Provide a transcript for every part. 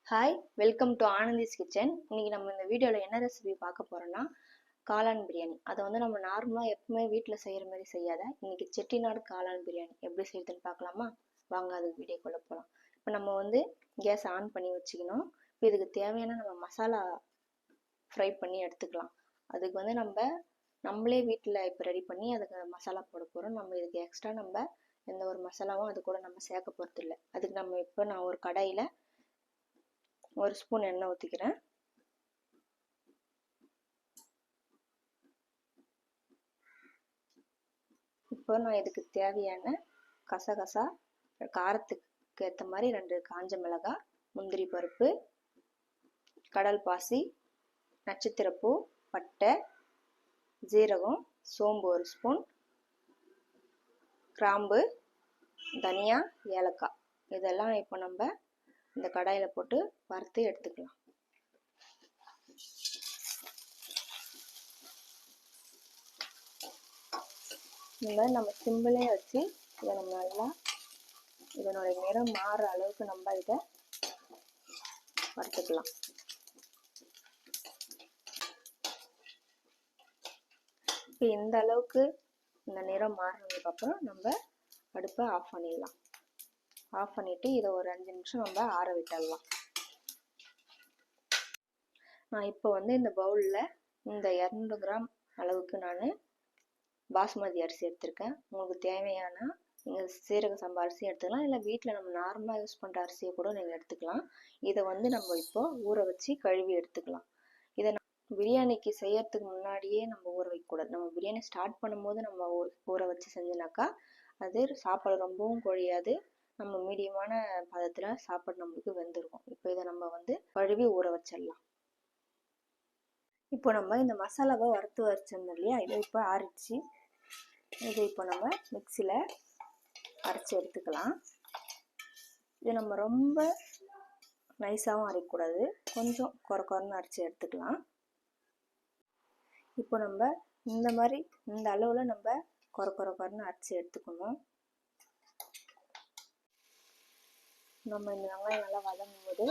Hi, welcome to Anandhi's kitchen. இன்னைக்கு நம்ம இந்த வீடியோவில் என்ன ரெசிபி பார்க்க போகிறோம்னா காளான் பிரியாணி. அதை வந்து நம்ம நார்மலாக எப்பவுமே வீட்டில் செய்கிற மாதிரி செய்யாத இன்னைக்கு செட்டிநாடு காளான் பிரியாணி எப்படி செய்யுதுன்னு பார்க்கலாமா? வாங்க அது வீடியோக்குள்ளே போகலாம். இப்போ நம்ம வந்து கேஸ் ஆன் பண்ணி வச்சுக்கணும். இப்போ இதுக்கு தேவையான நம்ம மசாலா ஃப்ரை பண்ணி எடுத்துக்கலாம். அதுக்கு வந்து நம்மளே வீட்டில் இப்போ ரெடி பண்ணி அதுக்கு மசாலா போட போகிறோம். நம்ம இதுக்கு எக்ஸ்ட்ரா நம்ம எந்த ஒரு மசாலாவும் அது கூட நம்ம சேர்க்க போகிறது இல்லை. அதுக்கு நம்ம இப்போ நான் ஒரு கடாயில் ஒரு ஸ்பூன் எண்ணெய் ஊற்றிக்கிறேன். இப்போ நான் இதுக்கு தேவையான கசகசா, காரத்துக்கு ஏற்ற மாதிரி 2 காஞ்ச மிளகாய், முந்திரி பருப்பு, கடல் பாசி, நட்சத்திரப்பூ, பட்டை, ஜீரகம், சோம்பு 1 ஸ்பூன், கிராம்பு, தனியா, ஏலக்காய் இதெல்லாம் இப்போ நம்ம இந்த கடாயில் போட்டு வறுத்து எடுத்துக்கலாம். நம்ம சிம்பிளே வச்சு இதை நம்ம நல்லா இதனுடைய நிறம் மாறுற அளவுக்கு நம்ம இதை வறுத்துக்கலாம். இப்போ இந்த அளவுக்கு இந்த நிறம் மாறினதுக்கு அப்புறம் நம்ம அடுப்பை ஆஃப் பண்ணிடலாம். ஆஃப் பண்ணிட்டு இதை ஒரு 5 நிமிஷம் நம்ம ஆற விட்டுடலாம். நான் இப்போ வந்து இந்த பவுலில் இந்த 200 கிராம் அளவுக்கு நான் பாஸ்மதி அரிசி எடுத்திருக்கேன். உங்களுக்கு தேவையான நீங்கள் சீரக சம்பா அரிசி எடுத்துக்கலாம், இல்லை வீட்டில் நம்ம நார்மலாக யூஸ் பண்ணுற அரிசியை கூட நீங்கள் எடுத்துக்கலாம். இதை வந்து நம்ம இப்போ ஊற வச்சு கழுவி எடுத்துக்கலாம். இதை பிரியாணிக்கு செய்யறதுக்கு முன்னாடியே நம்ம ஊற வைக்கக்கூடாது. நம்ம பிரியாணி ஸ்டார்ட் பண்ணும்போது நம்ம ஊற வச்சு செஞ்சோனாக்கா அது சாப்பாடு ரொம்பவும் குழையாது, நம்ம மீடியமான பதத்தில் சாப்பாடு நம்மளுக்கு வெந்திருக்கும். இப்போ இதை நம்ம வந்து கழுவி ஊற வச்சிடலாம். இப்போ நம்ம இந்த மசாலாவை வறுத்து வச்சிருந்தோம் இல்லையா, இதை இப்போ ஆறிடுச்சு. இதை இப்போ நம்ம மிக்சியில் அரைச்சி எடுத்துக்கலாம். இது நம்ம ரொம்ப நைஸாகவும் அரைக்கக்கூடாது, கொஞ்சம் குறைன்னு அரைச்சி எடுத்துக்கலாம். இப்போ நம்ம இந்த மாதிரி இந்த அளவில் நம்ம குறைன்னு அரைச்சி எடுத்துக்கணும். நம்ம இந்த வெங்காயம் நல்லா வதங்கும் போது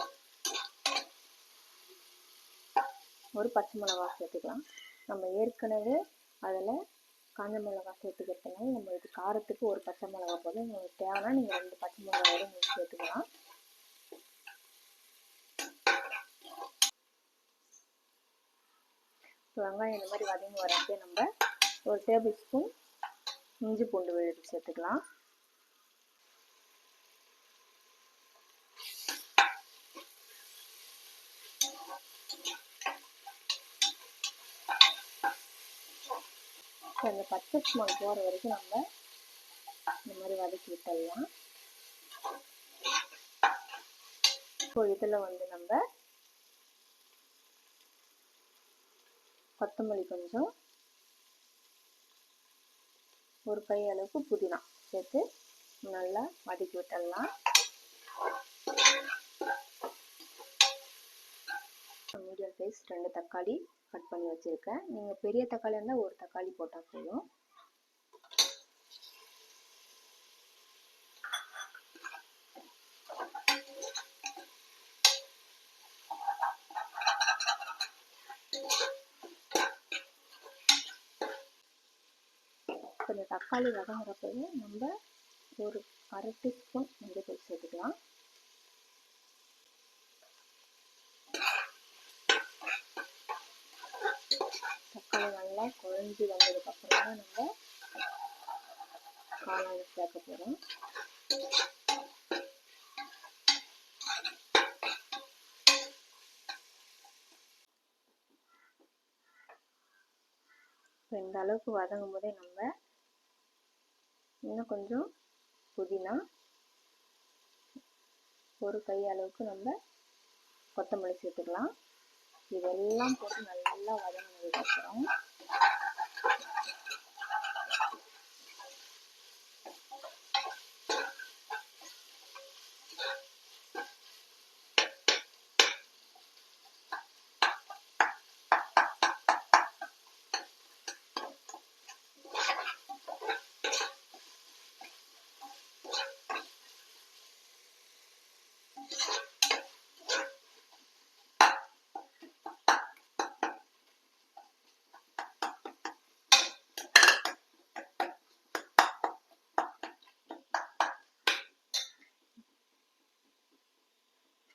ஒரு பச்சை மிளகா சேர்த்துக்கலாம். நம்ம ஏற்கனவே அதில் காஞ்ச மிளகாய் சேர்த்துக்கிறதுனால நம்ம இது காரத்துக்கு ஒரு பச்சை மிளகா போதும். உங்களுக்கு தேவைன்னா நீங்கள் 2 பச்சை மிளகாயோட நீங்கள் சேர்த்துக்கலாம். வெங்காயம் இந்த மாதிரி வதங்கி வரப்பே நம்ம ஒரு டேபிள் ஸ்பூன் இஞ்சி பூண்டு விழுது சேர்த்துக்கலாம். அந்த பச்சை ஸ்மெல் போகிற வரைக்கும் நம்ம இந்த மாதிரி வதக்கி விட்டுடலாம். இப்போ இதில் வந்து நம்ம கொத்தமல்லி கொஞ்சம், ஒரு கை அளவுக்கு புதினா சேர்த்து நல்லா வதக்கி விட்டுடலாம். மீடியம் சைஸ் 2 தக்காளி கட் பண்ணி வச்சுருக்கேன். நீங்கள் பெரிய தக்காளி இருந்தால் ஒரு தக்காளி போட்டால் போதும். இந்த தக்காளி வதங்குறப்பவே நம்ம ஒரு 1/2 டீஸ்பூன் மஞ்சள் சேர்த்துக்கலாம். தக்காளி நல்லா குழஞ்சி வந்ததுக்கப்புறம் தான் நம்ம காளான் சேர்க்க போகிறோம். இந்த அளவுக்கு வதங்கும் போதே நம்ம இன்னும் கொஞ்சம் புதினா, ஒரு கை அளவுக்கு நம்ம கொத்தமல்லி சேர்த்துக்கலாம். இதெல்லாம் போட்டு நல்லா வதங்கினதுக்கப்புறம்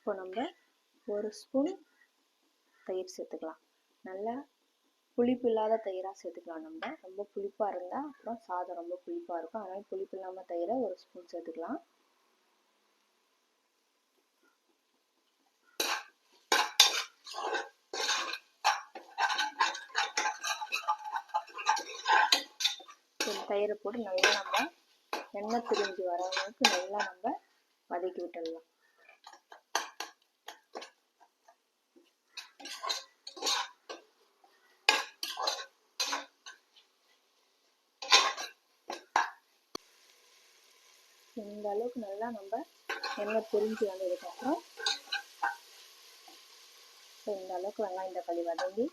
இப்போ நம்ம 1 ஸ்பூன் தயிர் சேர்த்துக்கலாம். நல்லா புளிப்பு இல்லாத தயிராக சேர்த்துக்கலாம். நம்ம ரொம்ப புளிப்பாக இருந்தால் அப்புறம் சாதம் ரொம்ப புளிப்பாக இருக்கும். அதனால் புளிப்பு இல்லாமல் தயிரை 1 ஸ்பூன் சேர்த்துக்கலாம். தயிரை போட்டு நல்லா நம்ம எண்ணெய் பிரிஞ்சு வர அளவுக்கு நல்லா நம்ம வதக்கி விட்டுடலாம். இந்த அளவுக்கு நல்லா நம்ம எண்ணெய் பிரிஞ்சு வந்ததுக்கப்புறம் இந்த அளவுக்கு வெங்காயம் தக்காளி வதங்கி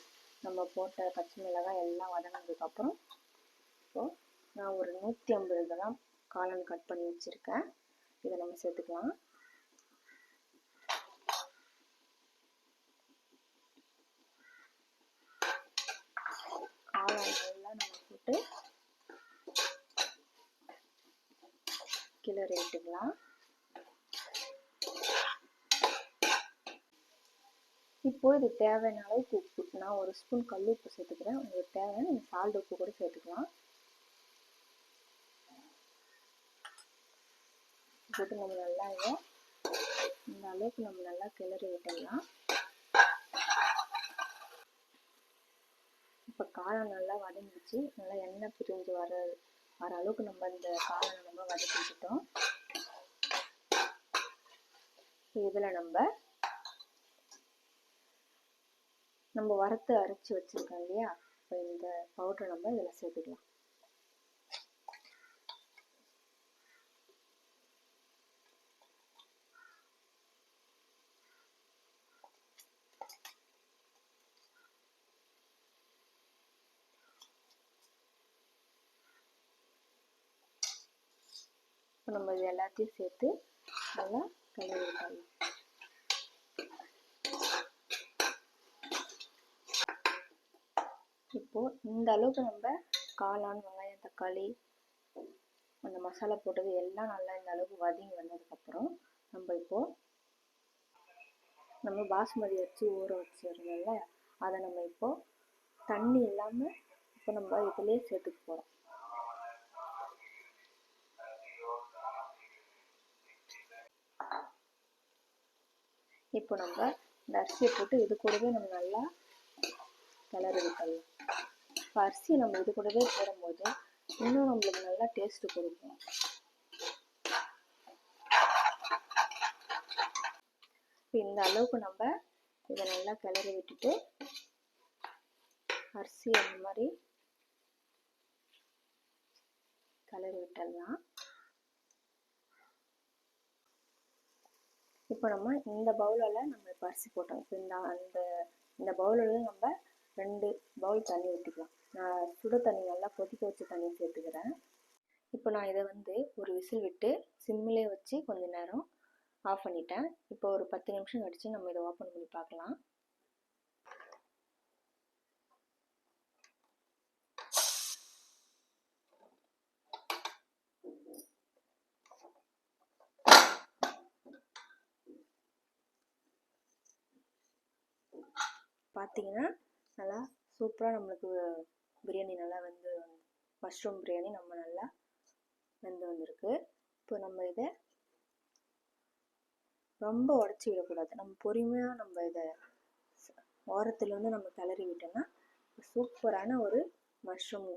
நம்ம போட்ட பச்சை மிளகாய் எல்லாம் வதங்கினதுக்கப்புறம் இப்போ நான் ஒரு 150 கிராம் காளான் கட் பண்ணி வச்சுருக்கேன். இதை நம்ம சேர்த்துக்கலாம். காளான் நல்லா நம்ம போட்டு கிளறி விட்டுக்கலாம். இப்போ இது தேவையான அளவுக்கு உப்பு, நான் 1 ஸ்பூன் கல் உப்பு சேர்த்துக்கிறேன். உங்களுக்கு தேவையான நீங்கள் சால்ட் உப்பு கூட சேர்த்துக்கலாம். போட்டு நம்ம நல்லா இந்த அளவுக்கு நம்ம நல்லா கிளறி விட்டுடலாம். இப்போ காளான் நல்லா வதங்கிச்சு. நல்லா எண்ணெய் பிரிஞ்சு வர அளவுக்கு நம்ம இந்த காளானை நம்ம வதக்கி விட்டுட்டோம். இதில் நம்ம வறுத்து அரைச்சி வச்சிருக்கோம் இல்லையா, இப்போ இந்த பவுடரை நம்ம இதில் சேர்த்துக்கலாம். இப்போ நம்ம இது எல்லாத்தையும் சேர்த்து நல்லா கிளறி விடலாம். இப்போ இந்த அளவுக்கு நம்ம காளான் வெங்காயம் தக்காளி அந்த மசாலா போட்டது எல்லாம் நல்லா இந்த அளவுக்கு வதங்கி வந்ததுக்கப்புறம் நம்ம பாஸ்மதி அரிசி ஊற வச்சிருந்தோம்ல, அதை நம்ம இப்போ தண்ணி இல்லாமல் இப்போ நம்ம இதுலேயே சேர்த்துக்க போகிறோம். இப்போ நம்ம இந்த அரிசியை போட்டு இது கூடவே நம்ம நல்லா கிளறி விட்டலாம். இப்போ அரிசியை நம்ம இது கூடவே போடும்போது இன்னும் நம்மளுக்கு நல்லா டேஸ்ட்டு கொடுக்கும். இப்போ இந்த அளவுக்கு நம்ம இதை நல்லா கிளறி விட்டுட்டு அரிசி அந்த மாதிரி கிளறி விட்டுடலாம். இப்போ நம்ம இந்த பவுலில் நம்ம இப்போ அரிசி போட்டோம். இப்போ இந்த பவுலில் நம்ம 2 பவுல் தண்ணி ஊற்றிக்கலாம். நான் சுடு தண்ணி நல்லா கொதிக்க வச்ச தண்ணி சேர்த்துக்கிறேன். இப்போ நான் இதை ஒரு விசில் விட்டு சிம்மிலே வச்சு கொஞ்ச நேரம் ஆஃப் பண்ணிட்டேன். இப்போ ஒரு 10 நிமிஷம் கழிச்சு நம்ம இதை ஓப்பன் பண்ணி பார்க்கலாம். பார்த்தீங்கன்னா நல்லா சூப்பராக நம்மளுக்கு பிரியாணி நல்லா மஷ்ரூம் பிரியாணி நம்ம நல்லா வந்திருக்கு. இப்போ நம்ம இதை ரொம்ப உடச்சி விடக்கூடாது. நம்ம பொறுமையாக நம்ம இதை ஓரத்தில் நம்ம கிளறி விட்டோம்னா சூப்பரான ஒரு மஷ்ரூம்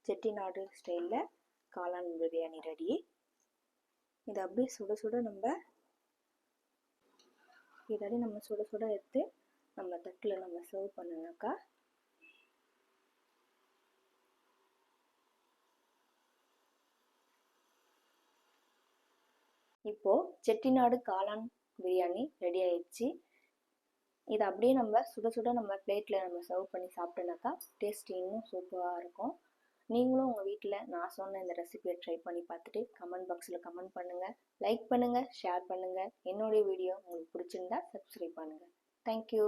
செட்டிநாடு ஸ்டைலில் காளான் பிரியாணி ரெடி. இதை அப்படியே சுட சுட நம்ம எடுத்து நம்ம தட்டில் நம்ம சர்வ் பண்ணனாக்கா இப்போது செட்டிநாடு காளான் பிரியாணி ரெடி ஆயிடுச்சு. இதை அப்படியே நம்ம சுட சுட நம்ம பிளேட்டில் நம்ம சர்வ் பண்ணி சாப்பிட்டோன்னாக்கா டேஸ்ட் இன்னும் சூப்பராக இருக்கும். நீங்களும் உங்கள் வீட்டில் நான் சொன்ன இந்த ரெசிபியை ட்ரை பண்ணி பார்த்துட்டு கமெண்ட் பாக்ஸில் கமெண்ட் பண்ணுங்கள், லைக் பண்ணுங்கள், ஷேர் பண்ணுங்கள். என்னுடைய வீடியோ உங்களுக்கு பிடிச்சிருந்தா சப்ஸ்கிரைப் பண்ணுங்கள். தேங்க்யூ.